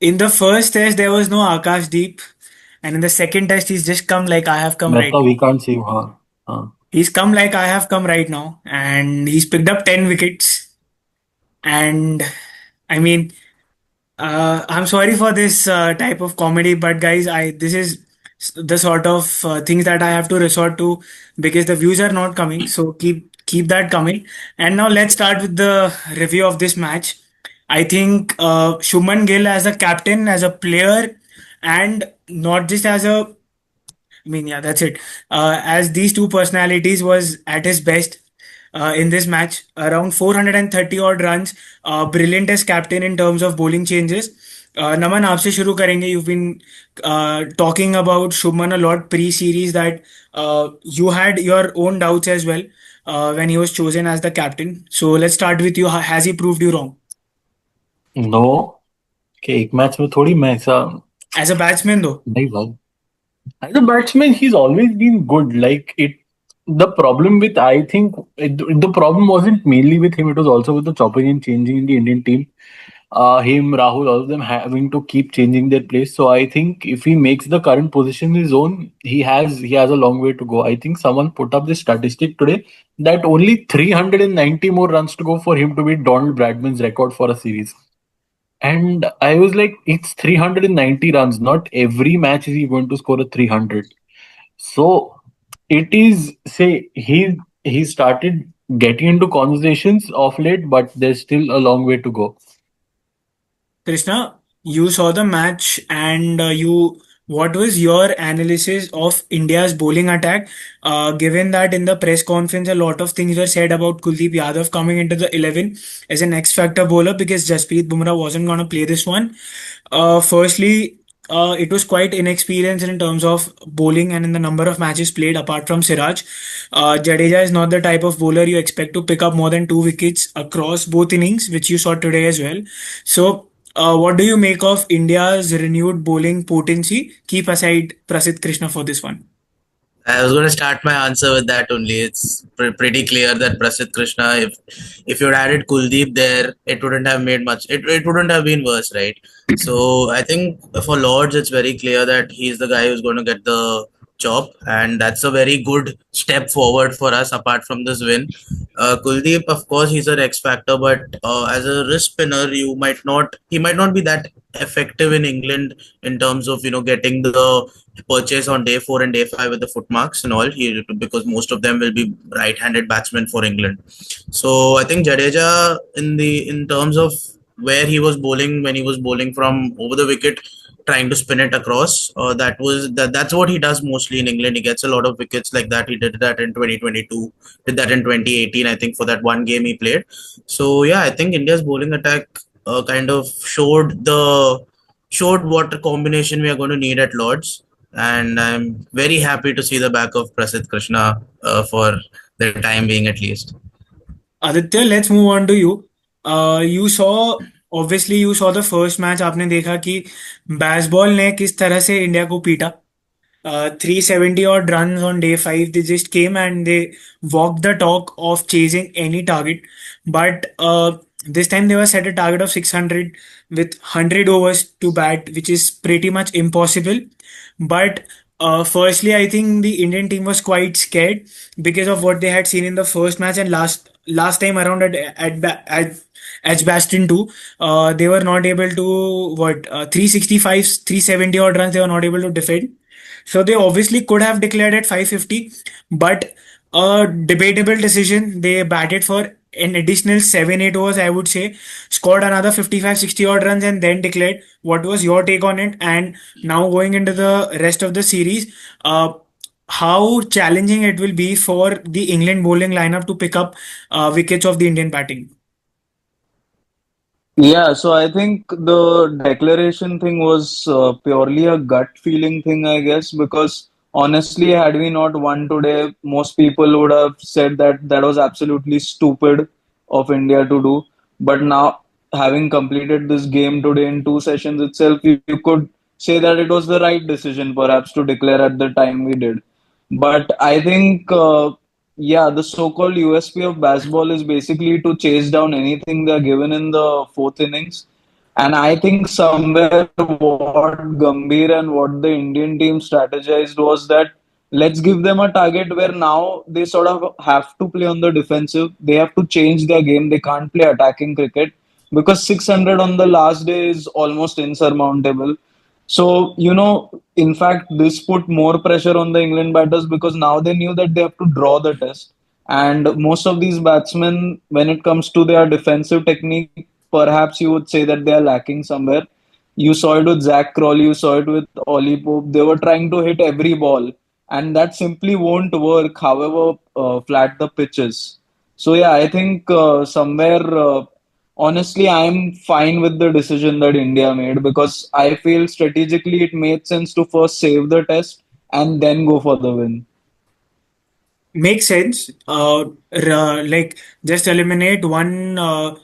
In the first test, there was no Akash Deep, and in the second test, he's just come like I have come That's right how we now. can't save. Huh? Huh. He's come like I have come right now, and he's picked up 10 wickets. And I mean, I'm sorry for this type of comedy, but guys, I this is the sort of things that I have to resort to because the views are not coming. So keep that coming. And now let's start with the review of this match. I think Shubman Gill as a captain, as a player, and not just as a I mean, yeah, that's it. As these two personalities was at his best in this match, around 430 odd runs, brilliant as captain in terms of bowling changes. Naman, आपसे शुरू करेंगे. You've been talking about Shubman a lot pre-series that you had your own doubts as well when he was chosen as the captain. So let's start with you. Has he proved you wrong? No, कि एक match में थोड़ी मैं ऐसा As a batsman though? नहीं भाई. As a batsman, he's always been good. Like it, the problem with I think the problem wasn't mainly with him. It was also with the chopping and changing in the Indian team. Him, Rahul, all of them having to keep changing their place. So I think if he makes the current position his own, he has a long way to go. I think someone put up this statistic today that only 390 more runs to go for him to beat Donald Bradman's record for a series. And I was like, it's 390 runs. Not every match is he going to score a 300. So it is, say, he started getting into conversations of late, but there's still a long way to go. Krishna, you saw the match and what was your analysis of India's bowling attack? Given that in the press conference, a lot of things were said about Kuldeep Yadav coming into the 11 as an X factor bowler because Jasprit Bumrah wasn't going to play this one. Firstly, it was quite inexperienced in terms of bowling and in the number of matches played apart from Siraj. Jadeja is not the type of bowler you expect to pick up more than 2 wickets across both innings, which you saw today as well. So, what do you make of India's renewed bowling potency? Keep aside Prasidh Krishna for this one. I was going to start my answer with that only. It's pretty clear that Prasidh Krishna, if you'd added Kuldeep there, it wouldn't have made much. It wouldn't have been worse, right? So I think for Lords, it's very clear that he's the guy who's going to get the job, and that's a very good step forward for us. Apart from this win, Kuldeep, of course, he's an X factor, but as a wrist spinner, he might not be that effective in England in terms of getting the purchase on day 4 and day 5 with the foot marks and all here because most of them will be right-handed batsmen for England. So I think Jadeja in terms of where he was bowling when he was bowling from over the wicket trying to spin it across that's what he does mostly in England. He gets a lot of wickets like that. He did that in 2022, did that in 2018 I think for that one game he played. So yeah, I think India's bowling attack kind of showed what combination we are going to need at Lords, and I'm very happy to see the back of Prasidh Krishna for the time being at least. Aditya, let's move on to you. You saw obviously you saw the first match. आपने देखा कि Bazball ने किस तरह से India को पीटा. 370 odd runs on day 5. They just came and they walked the talk of chasing any target. But this time they were set a target of 600 with 100 overs to bat, which is pretty much impossible. But firstly, I think the Indian team was quite scared because of what they had seen in the first match and last time around at Edgbaston too. They were not able to 365, 370 odd runs. They were not able to defend. So they obviously could have declared at 550, but a debatable decision. They batted for an additional 7 8 overs, I would say, scored another 55 60 odd runs, and then declared. What was your take on it? And now going into the rest of the series, how challenging it will be for the England bowling lineup to pick up wickets of the Indian batting? Yeah, so I think the declaration thing was purely a gut feeling thing, I guess, because honestly, had we not won today, most people would have said that that was absolutely stupid of India to do. But now, having completed this game today in 2 sessions itself, you could say that it was the right decision, perhaps, to declare at the time we did. But I think, yeah, the so-called USP of baseball is basically to chase down anything they're given in the fourth innings. And I think somewhere what Gambhir and what the Indian team strategized was that let's give them a target where now they sort of have to play on the defensive. They have to change their game. They can't play attacking cricket because 600 on the last day is almost insurmountable. So, in fact, this put more pressure on the England batters because now they knew that they have to draw the test. And most of these batsmen, when it comes to their defensive technique, perhaps you would say that they are lacking somewhere. You saw it with Zach Crawley, you saw it with Ollie Pope. They were trying to hit every ball, and that simply won't work, however flat the pitch is. So, yeah, I think somewhere, honestly, I'm fine with the decision that India made because I feel strategically it made sense to first save the test and then go for the win. Makes sense. Like just eliminate uh,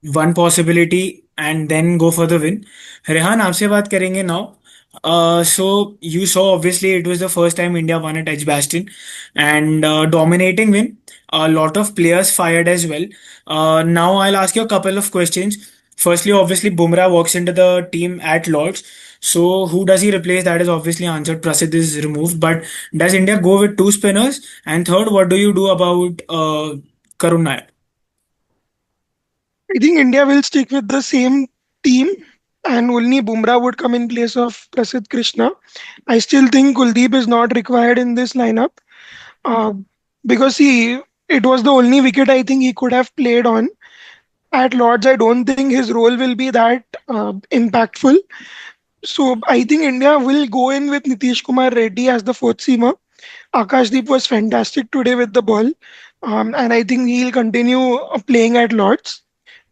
one possibility and then go for the win. Rehan, आपसे बात करेंगे now. So you saw obviously it was the first time India won at Edgbaston and dominating win. A lot of players fired as well. Now I'll ask you a couple of questions. Firstly, obviously Bumrah walks into the team at Lords. So who does he replace? That is obviously answered. Prasidh is removed, but does India go with two spinners? And third, what do you do about Karun Nair? I think India will stick with the same team and only Bumrah would come in place of Prasidh Krishna. I still think Kuldeep is not required in this lineup uh, because it was the only wicket I think he could have played on. At Lords, I don't think his role will be that impactful. So I think India will go in with Nitish Kumar Reddy as the fourth seamer. Akash Deep was fantastic today with the ball, and I think he'll continue playing at Lords.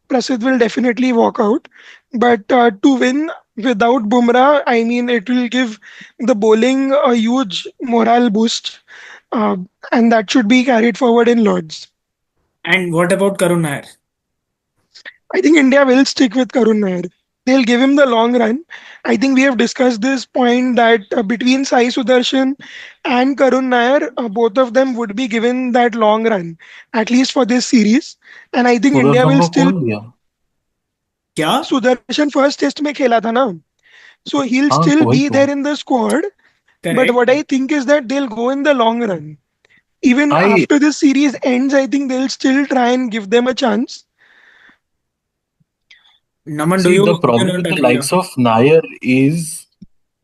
Prasidh will definitely walk out. But to win without Bumrah, I mean, it will give the bowling a huge morale boost, uh, and that should be carried forward in Lords. And what about Karun Nair? I think India will stick with Karun Nair. They'll give him the long run. I think we have discussed this point that between Sai Sudarshan and Karun Nair, both of them would be given that long run, at least for this series. And I think India Sudarshan will को still. कौन दिया? क्या? Sudarshan first test में खेला था ना, so he'll हाँ still तो वही be तो. there in the squad. But what Correct. I think is that they'll go in the long run. Even I after this series ends, I think they'll still try and give them a chance. Naman, see the do you problem not with the agree? likes of Nair is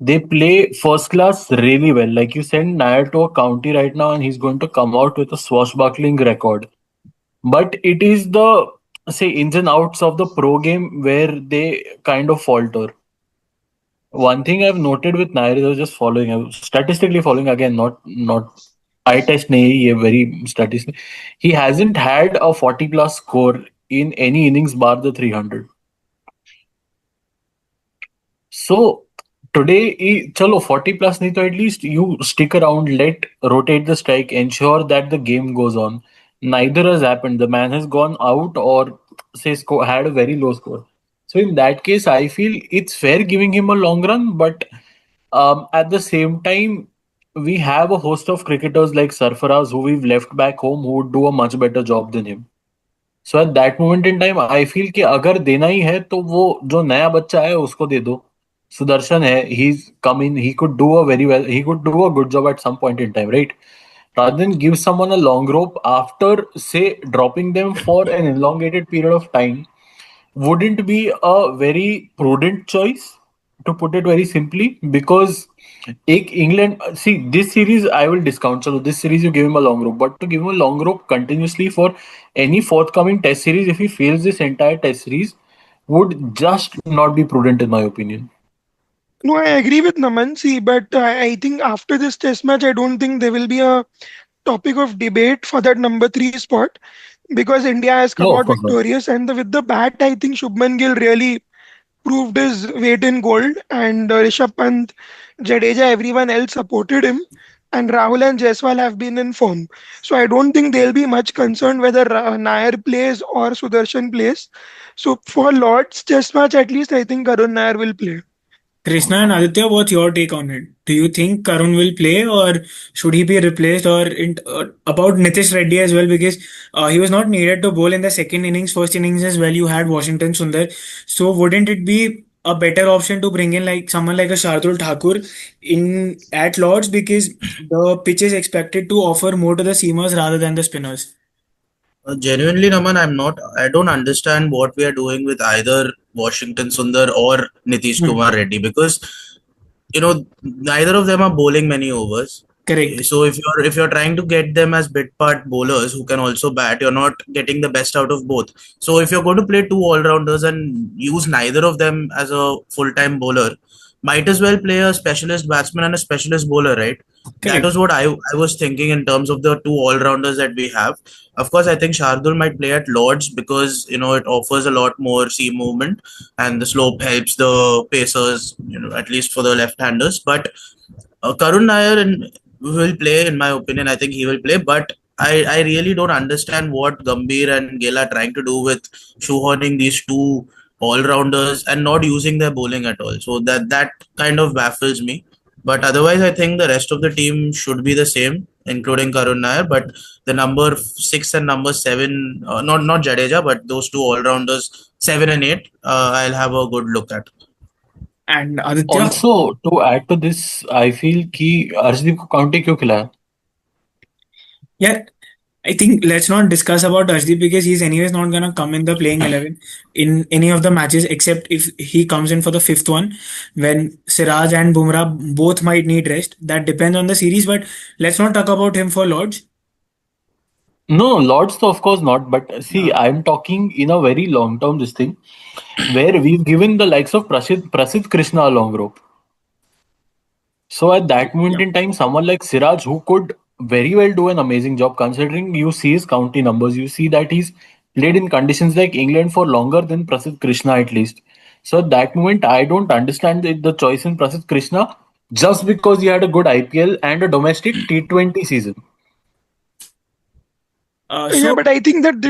they play first class really well. Like you send Nair to a county right now, and he's going to come out with a swashbuckling record. But it is the say ins and outs of the pro game where they kind of falter. One thing I've noted with Nair is I was just following, I was statistically following again, not eye test nahi, ye very statistic. He hasn't had a 40 plus score in any innings bar the 300. So today, chalo 40 plus nahi, to at least you stick around, let rotate the strike, ensure that the game goes on. Neither has happened. The man has gone out or say had a very low score. So in that case, I feel it's fair giving him a long run, but at the same time, we have a host of cricketers like Sarfaraz who we've left back home who would do a much better job than him. So at that moment in time I feel कि अगर देना ही है तो वो जो नया बच्चा है उसको दे दो. सुदर्शन है, he come in, he could do a very well, he could do a good job at some point in time, right? Rather than give someone a long rope after say dropping them for an elongated period of time wouldn't be a very prudent choice, to put it very simply, because एक England, see this series I will discount. So this series you give him a long rope, but to give him a long rope continuously for any forthcoming test series, if he fails this entire test series, would just not be prudent in my opinion. No, I agree with Naman. See, but I think after this test match, I don't think there will be a topic of debate for that number three spot because India has come No, of out course not. victorious. And with the bat, I think Shubman Gill really proved his weight in gold. And Rishabh Pant, Jadeja, everyone else supported him. And Rahul and Jaiswal have been in form. So I don't think there'll be much concern whether Nair plays or Sudarshan plays. So for Lord's test match, at least I think Karun Nair will play. Krishna and Aditya, what's your take on it? Do you think Karun will play or should he be replaced? Or about Nitish Reddy as well, because he was not needed to bowl in the second innings. First innings as well, you had Washington Sundar. So wouldn't it be a better option to bring in like someone like a Shardul Thakur in at Lords, because the pitch is expected to offer more to the seamers rather than the spinners? Genuinely, Naman, I don't understand what we are doing with either Washington Sundar or Nitish Hmm. Kumar Reddy, because neither of them are bowling many overs. Correct. So if you're trying to get them as bit part bowlers who can also bat, you're not getting the best out of both. So if you're going to play two all rounders and use neither of them as a full time bowler, might as well play a specialist batsman and a specialist bowler, right? That Correct. was what I was thinking in terms of the two all rounders that we have. Of course, I think Shardul might play at Lords because it offers a lot more seam movement and the slope helps the pacers, at least for the left-handers. But Karun Nair will play, in my opinion. I think he will play, but I really don't understand what Gambhir and Gill are trying to do with shoehorning these two all-rounders and not using their bowling at all. So that kind of baffles me. But otherwise, I think the rest of the team should be the same, including Karun Nair. But the number six and number seven, not Jadeja, but those two all-rounders, seven and eight, I'll have a good look at. And Aditya? Also, to add to this, I feel कि अर्शदीप को county क्यों खिलाया? Yeah, I think let's not discuss about Arshdeep because he's anyways not gonna come in the playing 11 in any of the matches except if he comes in for the fifth one when Siraj and Bumrah both might need rest. That depends on the series, but let's not talk about him for Lords. No, Lords, of course not. But see, Uh, I'm talking in a very long term this thing where we've given the likes of Prasidh Krishna a long rope. So at that moment yeah, in time, someone like Siraj, who could very well do an amazing job, considering you see his county numbers, you see that he's played in conditions like England for longer than Prasidh Krishna at least. So at that moment, I don't understand the choice in Prasidh Krishna just because he had a good IPL and a domestic T20 season. Yeah, so but I think that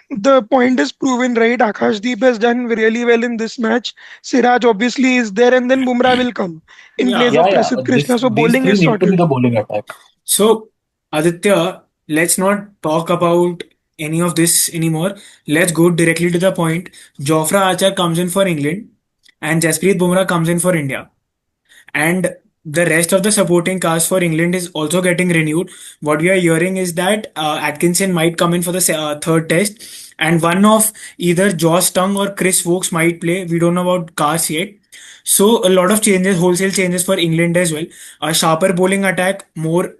the point is proven, right? Akash Deep has done really well in this match. Siraj obviously is there, and then Bumrah will come in place yeah, of Yeah, yeah. Prasidh Krishna. So These bowling three is need to be sorted. the bowling attack. so Aditya, let's not talk about any of this anymore. Let's go directly to the point. Jofra Archer comes in for England, and Jasprit Bumrah comes in for India. And the rest of the supporting cast for England is also getting renewed. What we are hearing is that Atkinson might come in for the third test, and one of either Josh Tongue or Chris Wokes might play. We don't know about cast yet. So a lot of changes, wholesale changes for England as well. A sharper bowling attack, more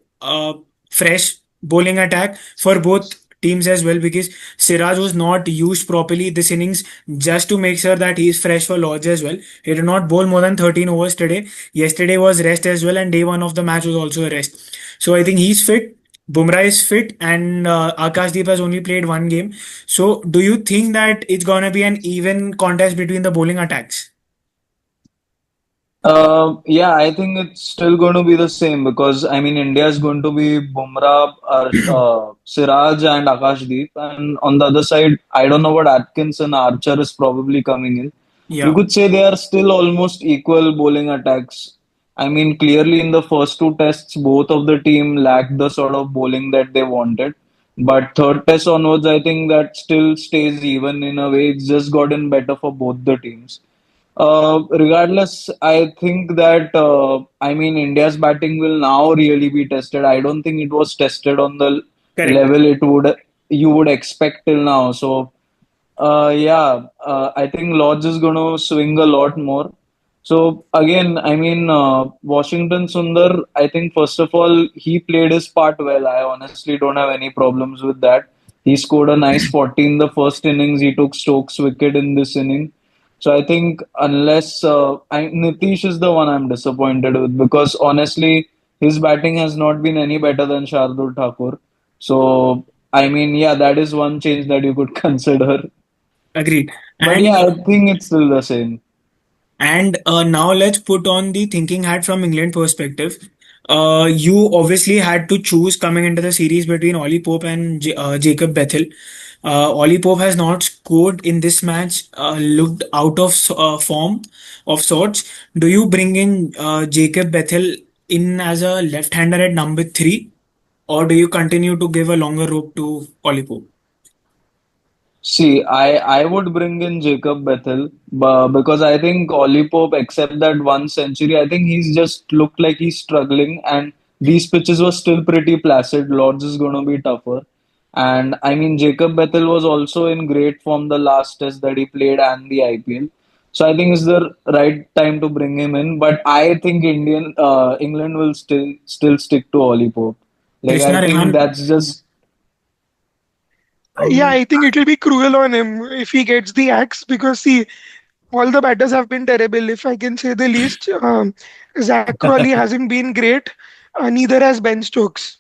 fresh bowling attack for both teams as well, because Siraj was not used properly this innings just to make sure that he is fresh for Lords as well. He did not bowl more than 13 overs today. Yesterday was rest as well, and day one of the match was also a rest. So I think he's fit. Bumrah is fit, and Akash Deep has only played one game. So do you think that it's gonna be an even contest between the bowling attacks? Yeah, I think it's still going to be the same because I mean India is going to be Bumrah, Siraj, and Akash Deep, and on the other side, I don't know what Atkinson Archer is probably coming in. You Yeah, could say they are still almost equal bowling attacks. I mean, clearly in the first two tests, both of the team lacked the sort of bowling that they wanted. But third test onwards, I think that still stays even in a way. It's just gotten better for both the teams. Regardless, I think that I mean India's batting will now really be tested. I don't think it was tested on the correct. level it would you would expect till now. So yeah, I think Lodge is going to swing a lot more. So again, I mean Washington Sundar. I think first of all he played his part well. I honestly don't have any problems with that. He scored a nice 40 in the first innings. He took Stokes' wicket in this inning. So I think unless Nitish is the one I'm disappointed with because honestly his batting has not been any better than Shardul Thakur. So I mean yeah that is one change that you could consider. Agreed. But And yeah I think it's still the same. now let's put on the thinking hat from England perspective. You obviously had to choose coming into the series between Ollie Pope and Jacob Bethel. Ollie Pope has not scored in this match, looked out of form of sorts. Do you bring in Jacob Bethel in as a left-hander at number three, or do you continue to give a longer rope to Ollie Pope? See, I would bring in Jacob Bethel because I think Ollie Pope, except that one century, I think he's just looked like he's struggling. And these pitches were still pretty placid. Lords is going to be tougher. And I mean, Jacob Bethel was also in great form the last test that he played and the IPL. So I think it's the right time to bring him in. But I think England will still stick to Ollie Pope. Like I Krishna think Rehan, that's just Yeah, Um, I think it will be cruel on him if he gets the axe because see, all the batters have been terrible, if I can say the least. Zach Crawley hasn't been great, neither has Ben Stokes.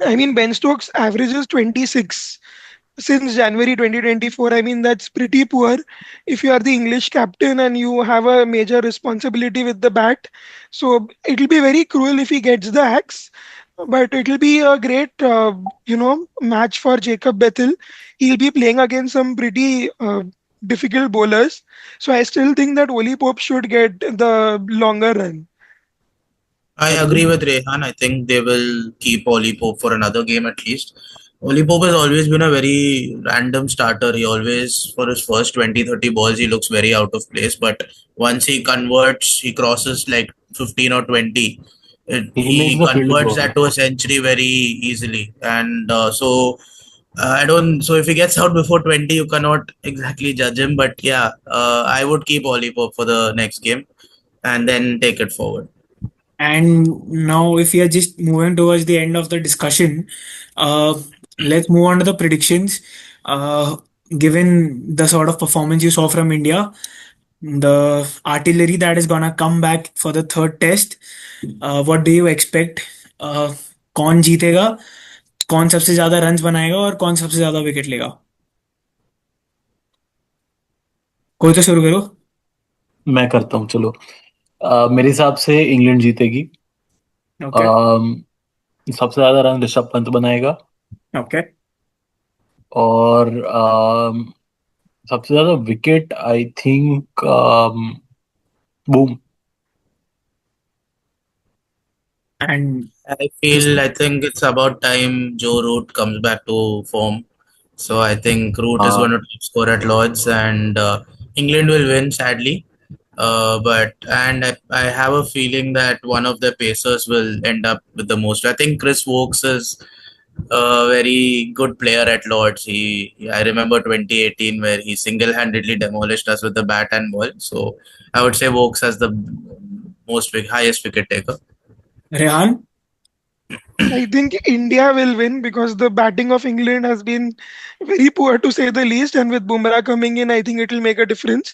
I mean, Ben Stokes averages 26 since January 2024. I mean, that's pretty poor if you are the English captain and you have a major responsibility with the bat. So it'll be very cruel if he gets the axe, but it'll be a great, match for Jacob Bethel. He'll be playing against some pretty difficult bowlers. So I still think that Oli Pope should get the longer run. I agree agreed. with Rehan. I think they will keep Oli Pope for another game at least. Oli Pope has always been a very random starter. He always, for his first 20, 30 balls, he looks very out of place. But once he converts, he crosses like 15 or 20. He makes He the field converts go. that to a century very easily. And I don't. So if he gets out before 20, you cannot exactly judge him. But yeah, I would keep Oli Pope for the next game and then take it forward. and now if we are just moving towards the end of the discussion, uh, let's move on to the predictions. Uh, Given the sort of performance you saw from India, the artillery that is gonna come back for the third test, what do you expect? कौन जीतेगा, कौन सबसे ज्यादा runs बनाएगा और कौन सबसे ज्यादा विकेट लेगा? कोई तो शुरू करो. मैं करता हूँ चलो. मेरे हिसाब से इंग्लैंड जीतेगी. ओके. अम, सबसे ज्यादा रन ऋषभ पंत बनाएगा. ओके. और सबसे ज्यादा wicket I think boom. And I think it's about time Joe Root comes back to form. So I think Root is going हाँ. to score at Lords and England will win sadly. I have a feeling that one of the pacers will end up with the most. I think Chris Wokes is a very good player at Lords. I remember 2018 where he single-handedly demolished us with the bat and ball. So I would say Wokes has the highest wicket taker. Rehan. I think India will win because the batting of England has been very poor to say the least. And with Bumrah coming in, I think it will make a difference.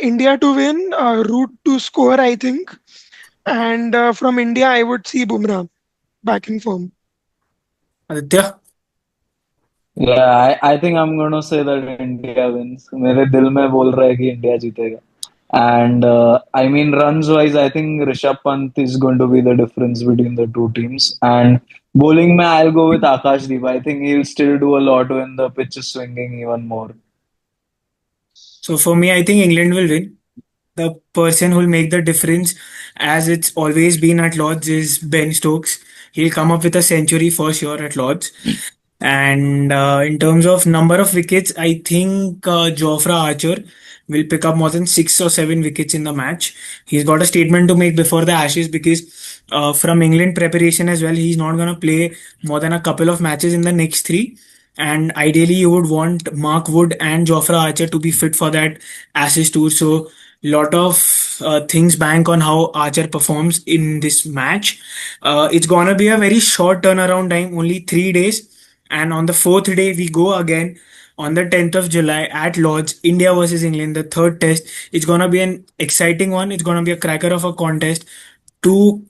India to win, Root to score, I think. And from India, I would see Bumrah back in form. Aditya. yeah, I think I'm gonna say that India wins. मेरे दिल में बोल रहा है कि India जीतेगा. And I mean, runs wise, I think Rishabh Pant is going to be the difference between the two teams. And bowling, mein, I'll go with Akash Deep. I think he'll still do a lot when the pitch is swinging even more. So for me, I think England will win. The person who'll make the difference, as it's always been at Lords, is Ben Stokes. He'll come up with a century for sure at Lords. And in terms of number of wickets, I think Jofra Archer will pick up more than 6 or 7 wickets in the match. He's got a statement to make before the Ashes because from England preparation as well, he's not going to play more than a couple of matches in the next three. And ideally, you would want Mark Wood and Jofra Archer to be fit for that Ashes tour. So, lot of things bank on how Archer performs in this match. It's gonna be a very short turnaround time, only 3 days, and on the fourth day, we go again on the 10th of July at Lords, India versus England, the third test. It's going to be an exciting one. It's going to be a cracker of a contest. Two,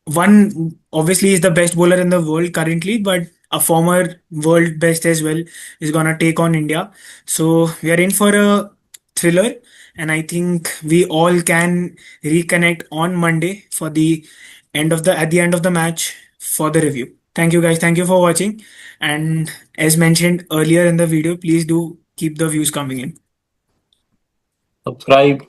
one obviously is the best bowler in the world currently, but a former world best as well is going to take on India. So we are in for a thriller. And I think we all can reconnect on Monday for the at the end of the match for the review. Thank you, guys. Thank you for watching. And as mentioned earlier in the video, please do keep the views coming in. Subscribe.